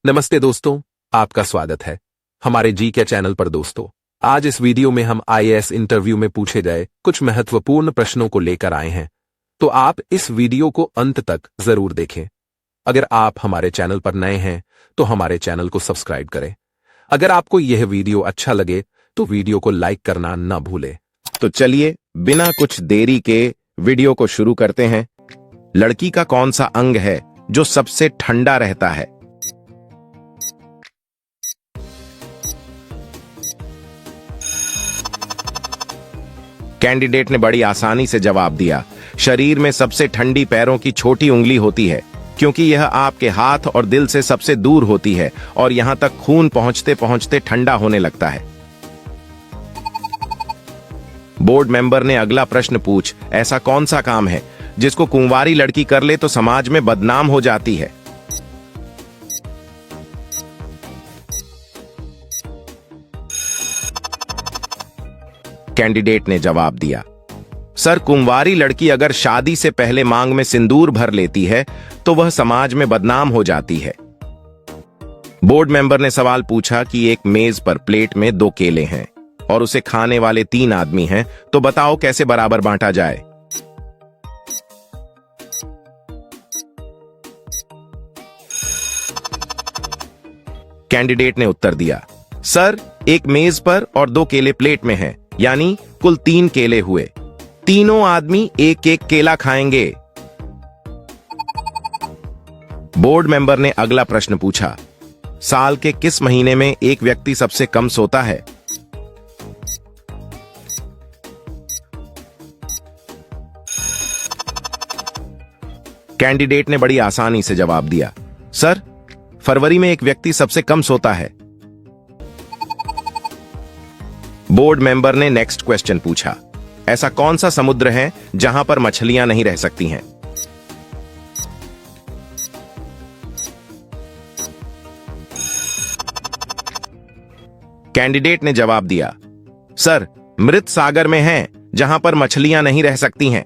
नमस्ते दोस्तों, आपका स्वागत है हमारे जी के चैनल पर। दोस्तों, आज इस वीडियो में हम आईएएस इंटरव्यू में पूछे गए कुछ महत्वपूर्ण प्रश्नों को लेकर आए हैं, तो आप इस वीडियो को अंत तक जरूर देखें। अगर आप हमारे चैनल पर नए हैं तो हमारे चैनल को सब्सक्राइब करें। अगर आपको यह वीडियो अच्छा लगे तो वीडियो को लाइक करना न भूलें। तो चलिए बिना कुछ देरी के वीडियो को शुरू करते हैं। लड़की का कौन सा अंग है जो सबसे ठंडा रहता है? कैंडिडेट ने बड़ी आसानी से जवाब दिया। शरीर में सबसे ठंडी पैरों की छोटी उंगली होती है, क्योंकि यह आपके हाथ और दिल से सबसे दूर होती है और यहां तक खून पहुंचते पहुंचते ठंडा होने लगता है। बोर्ड मेंबर ने अगला प्रश्न पूछ, ऐसा कौन सा काम है जिसको कुंवारी लड़की कर ले तो समाज में बदनाम हो जाती है? कैंडिडेट ने जवाब दिया, सर, कुंवारी लड़की अगर शादी से पहले मांग में सिंदूर भर लेती है तो वह समाज में बदनाम हो जाती है। बोर्ड मेंबर ने सवाल पूछा कि एक मेज पर प्लेट में 2 केले हैं और उसे खाने वाले 3 आदमी हैं, तो बताओ कैसे बराबर बांटा जाए? कैंडिडेट ने उत्तर दिया, सर, एक मेज पर और 2 केले प्लेट में हैं, यानी कुल 3 केले हुए। तीनों आदमी एक एक केला खाएंगे। बोर्ड मेंबर ने अगला प्रश्न पूछा, साल के किस महीने में एक व्यक्ति सबसे कम सोता है? कैंडिडेट ने बड़ी आसानी से जवाब दिया, सर, फरवरी में एक व्यक्ति सबसे कम सोता है। बोर्ड मेंबर ने नेक्स्ट क्वेश्चन पूछा, ऐसा कौन सा समुद्र है जहां पर मछलियां नहीं रह सकती हैं? कैंडिडेट ने जवाब दिया, सर, मृत सागर में है जहां पर मछलियां नहीं रह सकती हैं।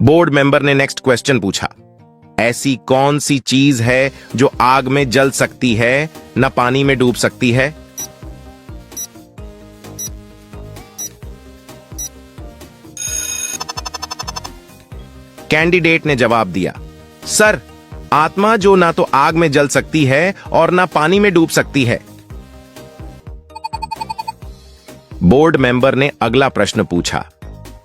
बोर्ड मेंबर ने नेक्स्ट क्वेश्चन पूछा, ऐसी कौन सी चीज है जो आग में जल सकती है न पानी में डूब सकती है? कैंडिडेट ने जवाब दिया, सर, आत्मा, जो ना तो आग में जल सकती है और ना पानी में डूब सकती है। बोर्ड मेंबर ने अगला प्रश्न पूछा,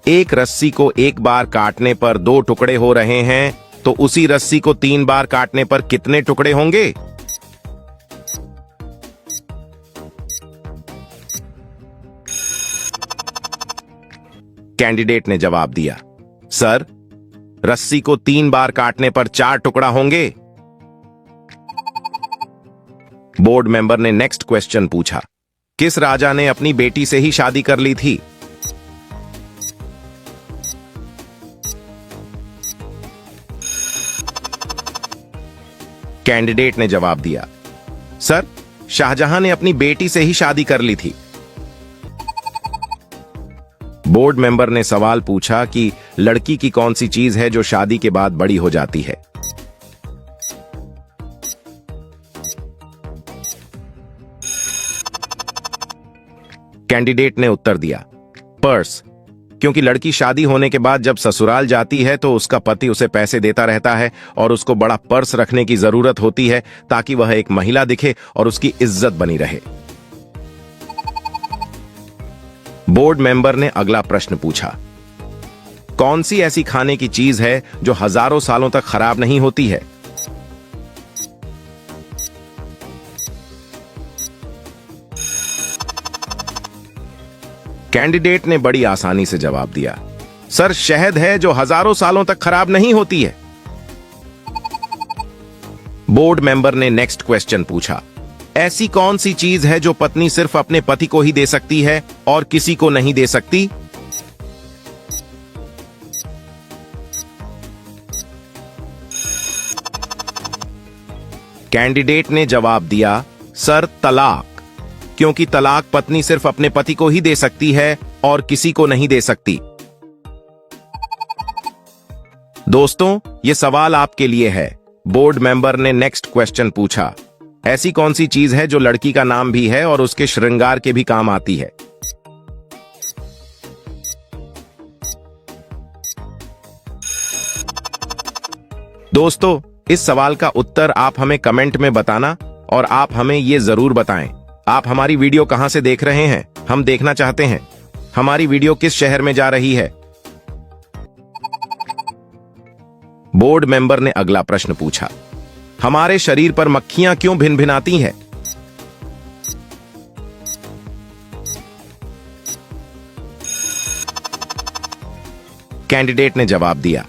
एक रस्सी को एक बार काटने पर 2 टुकड़े हो रहे हैं, तो उसी रस्सी को 3 बार काटने पर कितने टुकड़े होंगे? कैंडिडेट ने जवाब दिया, सर, रस्सी को 3 बार काटने पर 4 टुकड़ा होंगे। बोर्ड मेंबर ने नेक्स्ट क्वेश्चन पूछा, किस राजा ने अपनी बेटी से ही शादी कर ली थी? कैंडिडेट ने जवाब दिया, सर, शाहजहां ने अपनी बेटी से ही शादी कर ली थी। बोर्ड मेंबर ने सवाल पूछा कि लड़की की कौन सी चीज है जो शादी के बाद बड़ी हो जाती है? कैंडिडेट ने उत्तर दिया, पर्स, क्योंकि लड़की शादी होने के बाद जब ससुराल जाती है तो उसका पति उसे पैसे देता रहता है और उसको बड़ा पर्स रखने की जरूरत होती है ताकि वह एक महिला दिखे और उसकी इज्जत बनी रहे। बोर्ड मेंबर ने अगला प्रश्न पूछा, कौन सी ऐसी खाने की चीज है जो हजारों सालों तक खराब नहीं होती है? कैंडिडेट ने बड़ी आसानी से जवाब दिया, सर, शहद है जो हजारों सालों तक खराब नहीं होती है। बोर्ड मेंबर ने नेक्स्ट क्वेश्चन पूछा, ऐसी कौन सी चीज है जो पत्नी सिर्फ अपने पति को ही दे सकती है और किसी को नहीं दे सकती? कैंडिडेट ने जवाब दिया, सर, तलाक, क्योंकि तलाक पत्नी सिर्फ अपने पति को ही दे सकती है और किसी को नहीं दे सकती। दोस्तों, ये सवाल आपके लिए है। बोर्ड मेंबर ने नेक्स्ट क्वेश्चन पूछा, ऐसी कौन सी चीज है जो लड़की का नाम भी है और उसके श्रृंगार के भी काम आती है? दोस्तों, इस सवाल का उत्तर आप हमें कमेंट में बताना और आप हमें ये जरूर बताएं, आप हमारी वीडियो कहां से देख रहे हैं, हम देखना चाहते हैं हमारी वीडियो किस शहर में जा रही है। बोर्ड मेंबर ने अगला प्रश्न पूछा, हमारे शरीर पर मक्खियां क्यों भिनभिनाती हैं? कैंडिडेट ने जवाब दिया,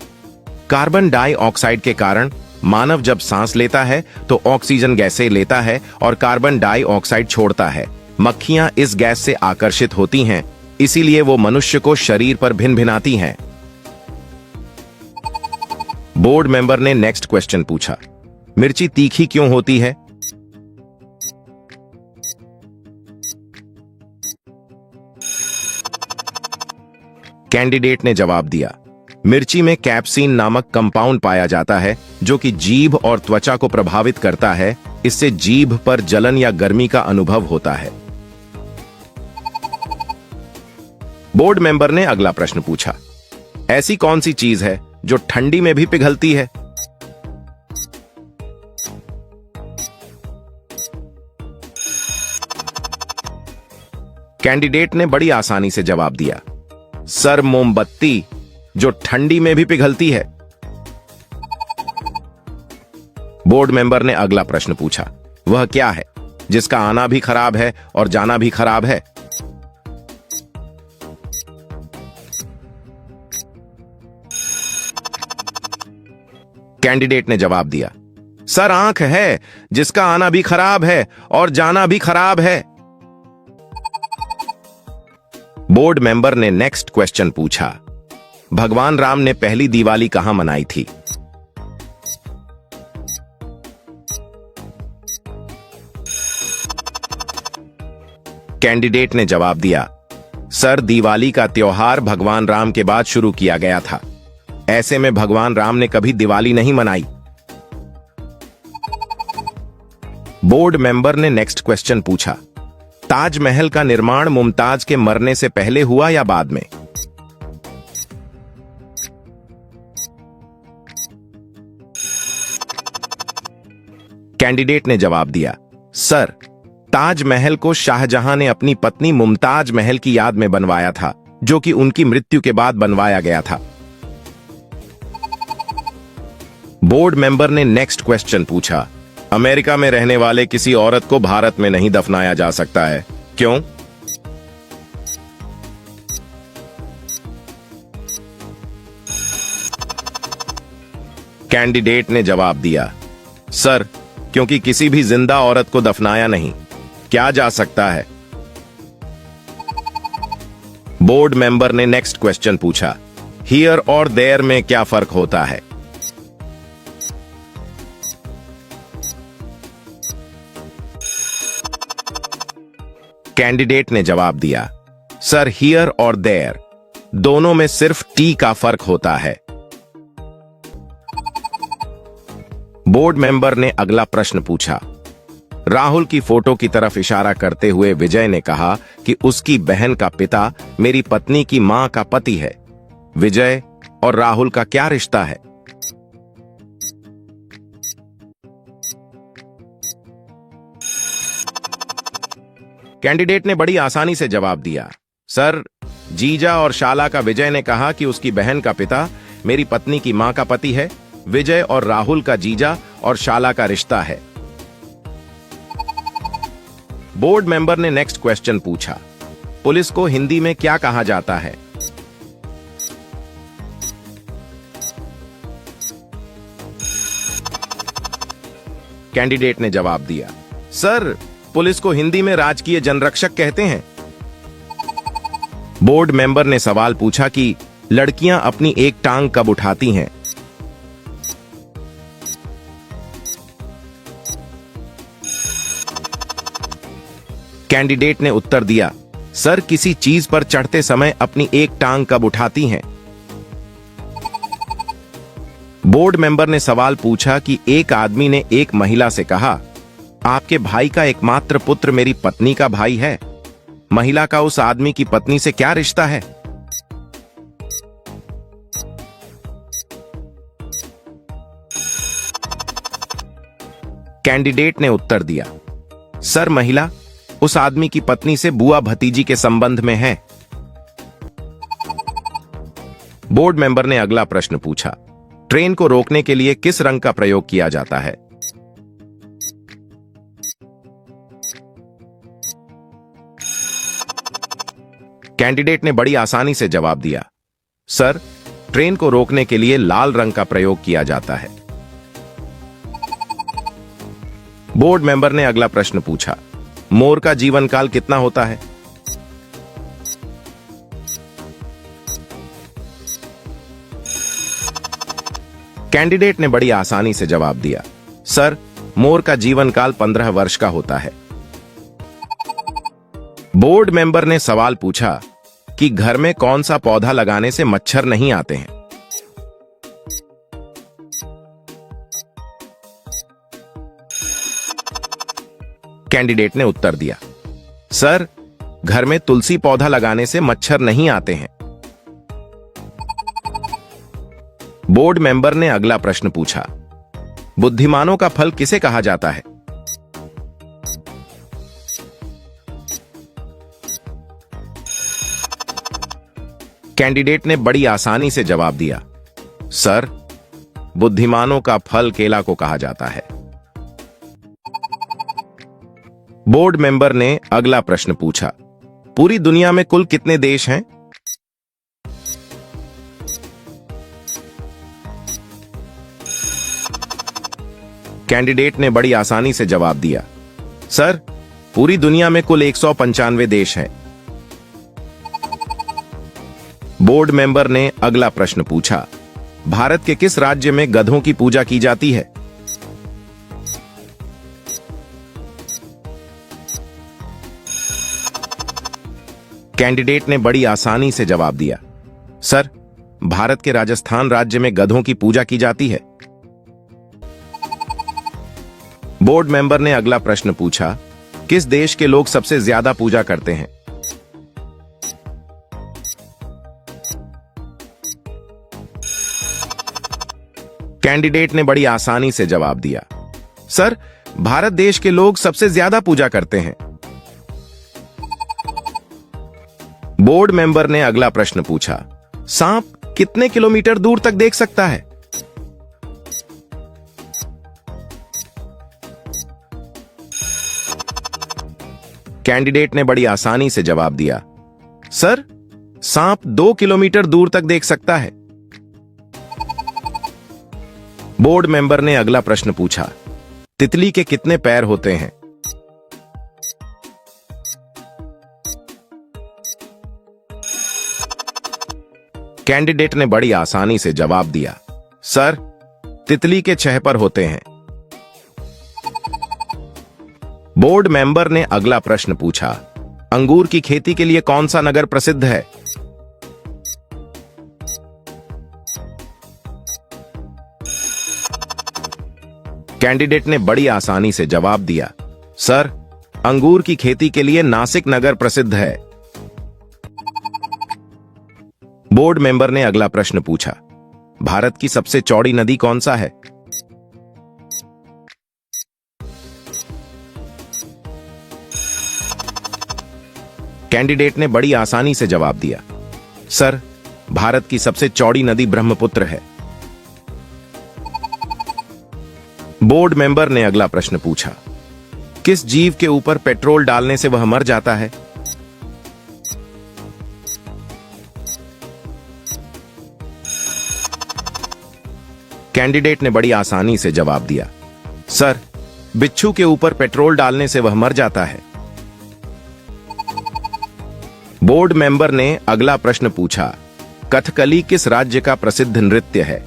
कार्बन डाइऑक्साइड के कारण मानव जब सांस लेता है तो ऑक्सीजन गैसें लेता है और कार्बन डाइऑक्साइड छोड़ता है। मक्खियां इस गैस से आकर्षित होती हैं, इसीलिए वो मनुष्य को शरीर पर भिनभिनाती हैं। बोर्ड मेंबर ने नेक्स्ट क्वेश्चन पूछा, मिर्ची तीखी क्यों होती है? कैंडिडेट ने जवाब दिया, मिर्ची में कैप्सीन नामक कंपाउंड पाया जाता है जो कि जीभ और त्वचा को प्रभावित करता है, इससे जीभ पर जलन या गर्मी का अनुभव होता है। बोर्ड मेंबर ने अगला प्रश्न पूछा, ऐसी कौन सी चीज है जो ठंडी में भी पिघलती है? कैंडिडेट ने बड़ी आसानी से जवाब दिया, सर मोमबत्ती, जो ठंडी में भी पिघलती है। बोर्ड मेंबर ने अगला प्रश्न पूछा, वह क्या है जिसका आना भी खराब है और जाना भी खराब है? कैंडिडेट ने जवाब दिया, सर आंख है जिसका आना भी खराब है और जाना भी खराब है। बोर्ड मेंबर ने नेक्स्ट क्वेश्चन पूछा, भगवान राम ने पहली दिवाली कहां मनाई थी? कैंडिडेट ने जवाब दिया, सर दिवाली का त्योहार भगवान राम के बाद शुरू किया गया था, ऐसे में भगवान राम ने कभी दिवाली नहीं मनाई। बोर्ड मेंबर ने नेक्स्ट क्वेश्चन पूछा, ताजमहल का निर्माण मुमताज के मरने से पहले हुआ या बाद में? कैंडिडेट ने जवाब दिया, सर ताजमहल को शाहजहां ने अपनी पत्नी मुमताज महल की याद में बनवाया था, जो कि उनकी मृत्यु के बाद बनवाया गया था। बोर्ड मेंबर ने नेक्स्ट क्वेश्चन पूछा, अमेरिका में रहने वाले किसी औरत को भारत में नहीं दफनाया जा सकता है, क्यों? कैंडिडेट ने जवाब दिया, सर क्योंकि किसी भी जिंदा औरत को दफनाया नहीं क्या जा सकता है। बोर्ड मेंबर ने नेक्स्ट क्वेश्चन पूछा, हियर और देयर में क्या फर्क होता है? कैंडिडेट ने जवाब दिया, सर हियर और देयर दोनों में सिर्फ टी का फर्क होता है। बोर्ड मेंबर ने अगला प्रश्न पूछा, राहुल की फोटो की तरफ इशारा करते हुए विजय ने कहा कि उसकी बहन का पिता मेरी पत्नी की मां का पति है। विजय और राहुल का क्या रिश्ता है? कैंडिडेट ने बड़ी आसानी से जवाब दिया, सर जीजा और शाला का विजय ने कहा कि उसकी बहन का पिता मेरी पत्नी की मां का पति है। विजय और राहुल का जीजा और शाला का रिश्ता है। बोर्ड मेंबर ने नेक्स्ट क्वेश्चन पूछा, पुलिस को हिंदी में क्या कहा जाता है? कैंडिडेट ने जवाब दिया, सर पुलिस को हिंदी में राजकीय जनरक्षक कहते हैं। बोर्ड मेंबर ने सवाल पूछा कि लड़कियां अपनी एक टांग कब उठाती हैं? कैंडिडेट ने उत्तर दिया, सर किसी चीज पर चढ़ते समय अपनी एक टांग कब उठाती हैं? बोर्ड मेंबर ने सवाल पूछा कि एक आदमी ने एक महिला से कहा, आपके भाई का एकमात्र पुत्र मेरी पत्नी का भाई है। महिला का उस आदमी की पत्नी से क्या रिश्ता है? कैंडिडेट ने उत्तर दिया, सर महिला उस आदमी की पत्नी से बुआ भतीजी के संबंध में है। बोर्ड मेंबर ने अगला प्रश्न पूछा, ट्रेन को रोकने के लिए किस रंग का प्रयोग किया जाता है? कैंडिडेट ने बड़ी आसानी से जवाब दिया, सर ट्रेन को रोकने के लिए लाल रंग का प्रयोग किया जाता है। बोर्ड मेंबर ने अगला प्रश्न पूछा, मोर का जीवन काल कितना होता है? कैंडिडेट ने बड़ी आसानी से जवाब दिया, सर मोर का जीवन काल 15 वर्ष का होता है। बोर्ड मेंबर ने सवाल पूछा कि घर में कौन सा पौधा लगाने से मच्छर नहीं आते हैं? कैंडिडेट ने उत्तर दिया, सर घर में तुलसी पौधा लगाने से मच्छर नहीं आते हैं। बोर्ड मेंबर ने अगला प्रश्न पूछा, बुद्धिमानों का फल किसे कहा जाता है? कैंडिडेट ने बड़ी आसानी से जवाब दिया, सर बुद्धिमानों का फल केला को कहा जाता है। बोर्ड मेंबर ने अगला प्रश्न पूछा, पूरी दुनिया में कुल कितने देश हैं? कैंडिडेट ने बड़ी आसानी से जवाब दिया, सर पूरी दुनिया में कुल 195 देश हैं। बोर्ड मेंबर ने अगला प्रश्न पूछा, भारत के किस राज्य में गधों की पूजा की जाती है? कैंडिडेट ने बड़ी आसानी से जवाब दिया, सर भारत के राजस्थान राज्य में गधों की पूजा की जाती है। बोर्ड मेंबर ने अगला प्रश्न पूछा, किस देश के लोग सबसे ज्यादा पूजा करते हैं? कैंडिडेट ने बड़ी आसानी से जवाब दिया, सर भारत देश के लोग सबसे ज्यादा पूजा करते हैं। बोर्ड मेंबर ने अगला प्रश्न पूछा, सांप कितने किलोमीटर दूर तक देख सकता है? कैंडिडेट ने बड़ी आसानी से जवाब दिया, सर सांप 2 किलोमीटर दूर तक देख सकता है। बोर्ड मेंबर ने अगला प्रश्न पूछा, तितली के कितने पैर होते हैं? कैंडिडेट ने बड़ी आसानी से जवाब दिया, सर तितली के 6 पर होते हैं। बोर्ड मेंबर ने अगला प्रश्न पूछा, अंगूर की खेती के लिए कौन सा नगर प्रसिद्ध है? कैंडिडेट ने बड़ी आसानी से जवाब दिया, सर अंगूर की खेती के लिए नासिक नगर प्रसिद्ध है। बोर्ड मेंबर ने अगला प्रश्न पूछा, भारत की सबसे चौड़ी नदी कौन सा है? कैंडिडेट ने बड़ी आसानी से जवाब दिया, सर भारत की सबसे चौड़ी नदी ब्रह्मपुत्र है। बोर्ड मेंबर ने अगला प्रश्न पूछा, किस जीव के ऊपर पेट्रोल डालने से वह मर जाता है? कैंडिडेट ने बड़ी आसानी से जवाब दिया, सर बिच्छू के ऊपर पेट्रोल डालने से वह मर जाता है। बोर्ड मेंबर ने अगला प्रश्न पूछा, कथकली किस राज्य का प्रसिद्ध नृत्य है?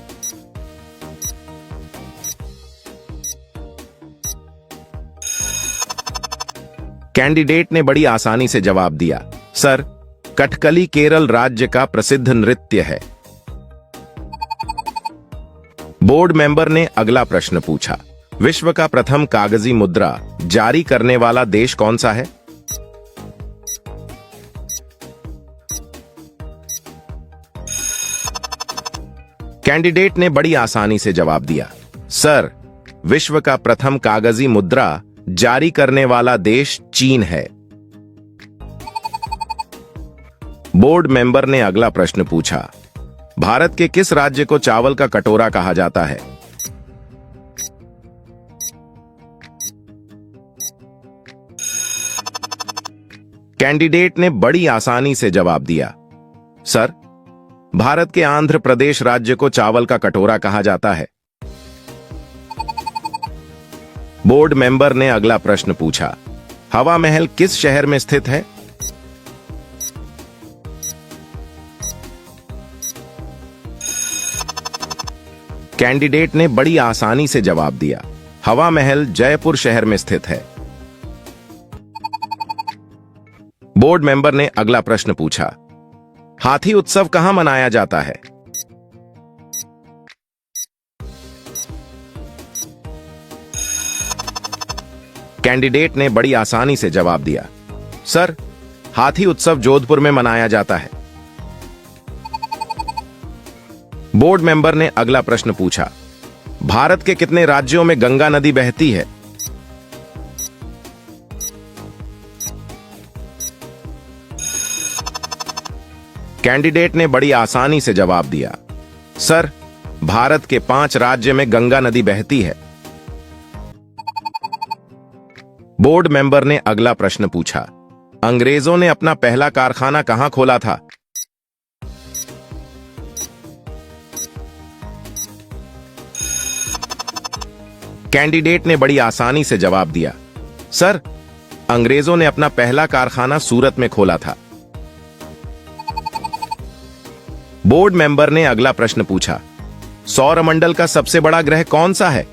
कैंडिडेट ने बड़ी आसानी से जवाब दिया, सर कथकली केरल राज्य का प्रसिद्ध नृत्य है। बोर्ड मेंबर ने अगला प्रश्न पूछा, विश्व का प्रथम कागजी मुद्रा जारी करने वाला देश कौन सा है? कैंडिडेट ने बड़ी आसानी से जवाब दिया, सर, विश्व का प्रथम कागजी मुद्रा जारी करने वाला देश चीन है। बोर्ड मेंबर ने अगला प्रश्न पूछा, भारत के किस राज्य को चावल का कटोरा कहा जाता है? कैंडिडेट ने बड़ी आसानी से जवाब दिया, सर, भारत के आंध्र प्रदेश राज्य को चावल का कटोरा कहा जाता है। बोर्ड मेंबर ने अगला प्रश्न पूछा, हवा महल किस शहर में स्थित है? कैंडिडेट ने बड़ी आसानी से जवाब दिया, हवा महल जयपुर शहर में स्थित है। बोर्ड मेंबर ने अगला प्रश्न पूछा, हाथी उत्सव कहां मनाया जाता है? कैंडिडेट ने बड़ी आसानी से जवाब दिया, सर, हाथी उत्सव जोधपुर में मनाया जाता है। बोर्ड मेंबर ने अगला प्रश्न पूछा, भारत के कितने राज्यों में गंगा नदी बहती है? कैंडिडेट ने बड़ी आसानी से जवाब दिया, सर, भारत के 5 राज्य में गंगा नदी बहती है। बोर्ड मेंबर ने अगला प्रश्न पूछा, अंग्रेजों ने अपना पहला कारखाना कहां खोला था? कैंडिडेट ने बड़ी आसानी से जवाब दिया, सर, अंग्रेजों ने अपना पहला कारखाना सूरत में खोला था। बोर्ड मेंबर ने अगला प्रश्न पूछा, सौरमंडल का सबसे बड़ा ग्रह कौन सा है?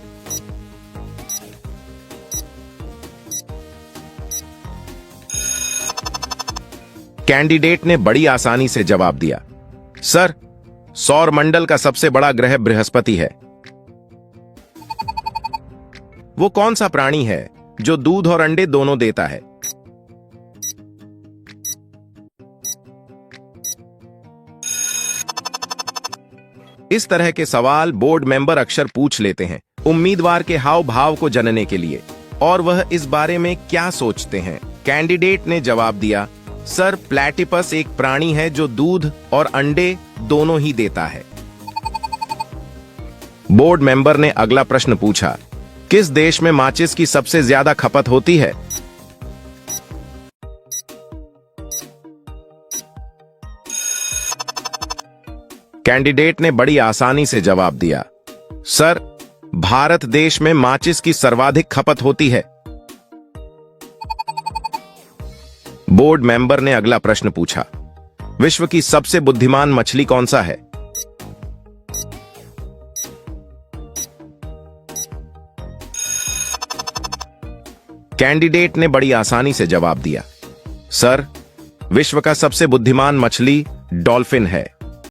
कैंडिडेट ने बड़ी आसानी से जवाब दिया, सर, सौरमंडल का सबसे बड़ा ग्रह बृहस्पति है। वो कौन सा प्राणी है जो दूध और अंडे दोनों देता है? इस तरह के सवाल बोर्ड मेंबर अक्सर पूछ लेते हैं उम्मीदवार के हाव भाव को जानने के लिए, और वह इस बारे में क्या सोचते हैं। कैंडिडेट ने जवाब दिया, सर, प्लेटिपस एक प्राणी है जो दूध और अंडे दोनों ही देता है। बोर्ड मेंबर ने अगला प्रश्न पूछा, किस देश में माचिस की सबसे ज्यादा खपत होती है? कैंडिडेट ने बड़ी आसानी से जवाब दिया, सर, भारत देश में माचिस की सर्वाधिक खपत होती है। बोर्ड मेंबर ने अगला प्रश्न पूछा, विश्व की सबसे बुद्धिमान मछली कौन सा है? कैंडिडेट ने बड़ी आसानी से जवाब दिया, सर, विश्व का सबसे बुद्धिमान मछली डॉल्फिन है।